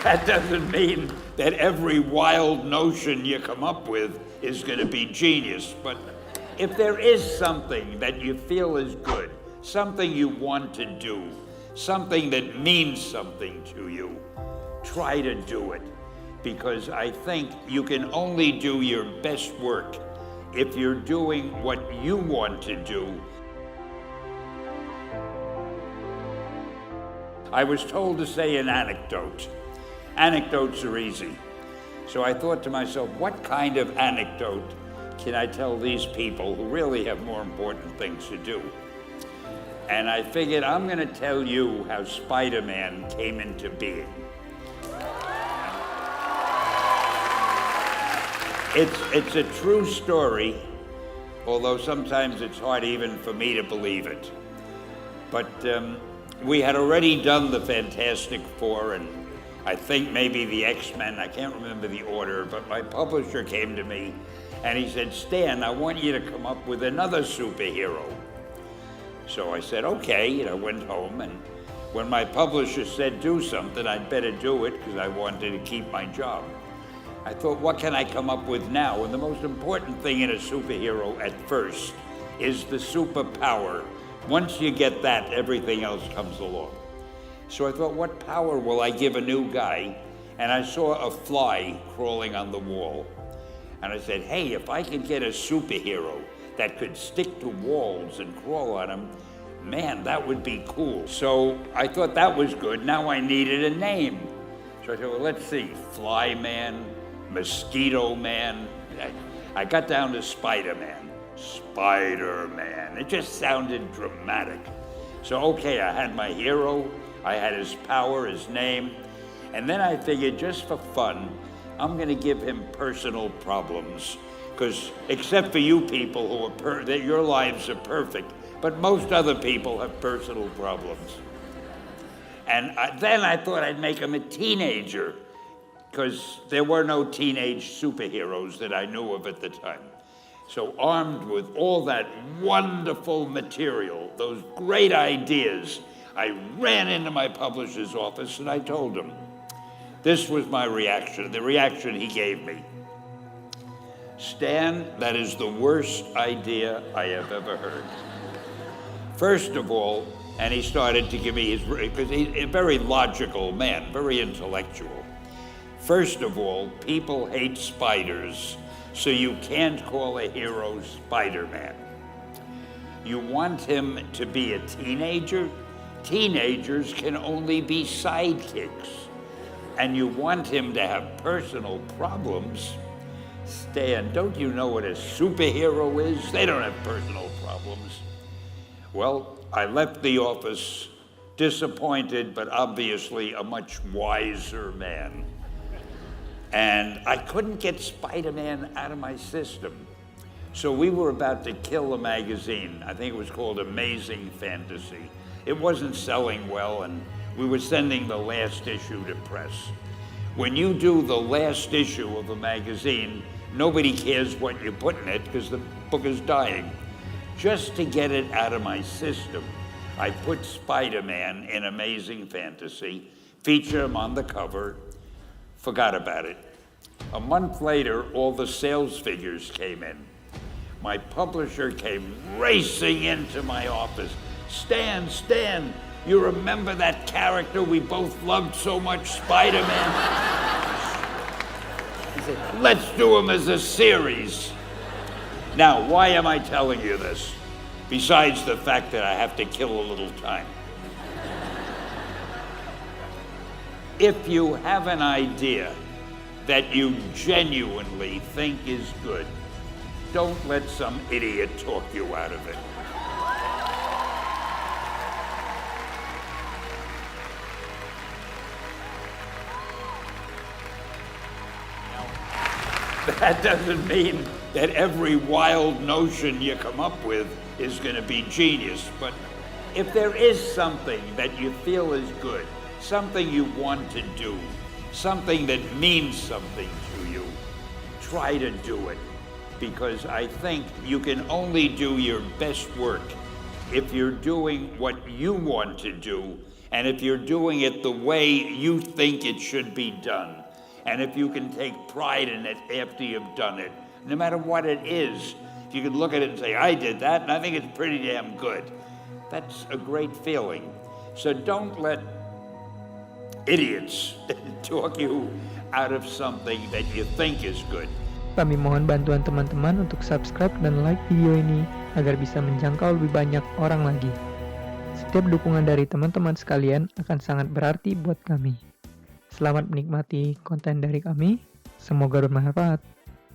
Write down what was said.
That doesn't mean that every wild notion you come up with is going to be genius, but if there is something that you feel is good, something you want to do, something that means something to you, try to do it, because I think you can only do your best work if you're doing what you want to do. I was told to say an anecdote. Anecdotes are easy. So I thought to myself, what kind of anecdote can I tell these people who really have more important things to do? And I figured I'm going to tell you how Spiderman came into being. It's a true story, although sometimes it's hard even for me to believe it. But we had already done the Fantastic Four and I think maybe the X-Men, I can't remember the order, but my publisher came to me and he said, Stan, I want you to come up with another superhero. So I said, okay, and I went home, and when my publisher said do something, I'd better do it because I wanted to keep my job. I thought, what can I come up with now? And the most important thing in a superhero at first is the superpower. Once you get that, everything else comes along. So I thought, what power will I give a new guy? And I saw a fly crawling on the wall. And I said, hey, if I could get a superhero that could stick to walls and crawl on them, man, that would be cool. So I thought that was good. Now I needed a name. So I said, well, let's see, Fly Man, Mosquito Man. I got down to Spiderman. Spider-Man. It just sounded dramatic. So, okay, I had my hero, I had his power, his name, and then I figured just for fun, I'm going to give him personal problems, because except for you people who are that your lives are perfect, but most other people have personal problems. And then I thought I'd make him a teenager, because there were no teenage superheroes that I knew of at the time. So armed with all that wonderful material, those great ideas, I ran into my publisher's office and I told him. This was my reaction, the reaction he gave me. Stan, that is the worst idea I have ever heard. First of all, and he started to give me his, because he's a very logical man, very intellectual. First of all, people hate spiders, so you can't call a hero Spider-Man. You want him to be a teenager? Teenagers can only be sidekicks. And you want him to have personal problems? Stan, don't you know what a superhero is? They don't have personal problems. Well, I left the office disappointed, but obviously a much wiser man. And I couldn't get Spider-Man out of my system. So we were about to kill a magazine. I think it was called Amazing Fantasy. It wasn't selling well, and we were sending the last issue to press. When you do the last issue of a magazine, nobody cares what you put in it because the book is dying. Just to get it out of my system, I put Spider-Man in Amazing Fantasy, featured him on the cover, forgot about it. A month later, all the sales figures came in. My publisher came racing into my office. Stan, you remember that character we both loved so much, Spider-Man? He said, let's do him as a series. Now, why am I telling you this? Besides the fact that I have to kill a little time. If you have an idea that you genuinely think is good, don't let some idiot talk you out of it. That doesn't mean that every wild notion you come up with is going to be genius, but if there is something that you feel is good, something you want to do, something that means something to you, try to do it, because I think you can only do your best work if you're doing what you want to do, And if you're doing it the way you think it should be done, and if you can take pride in it after you've done it, no matter what it is, if you can look at it and say, I did that, and I think it's pretty damn good, that's a great feeling. So don't let idiots talk you out of something that you think is good. Kami mohon bantuan teman-teman untuk subscribe dan like video ini agar bisa menjangkau lebih banyak orang lagi. Setiap dukungan dari teman-teman sekalian akan sangat berarti buat kami. Selamat menikmati konten dari kami. Semoga bermanfaat.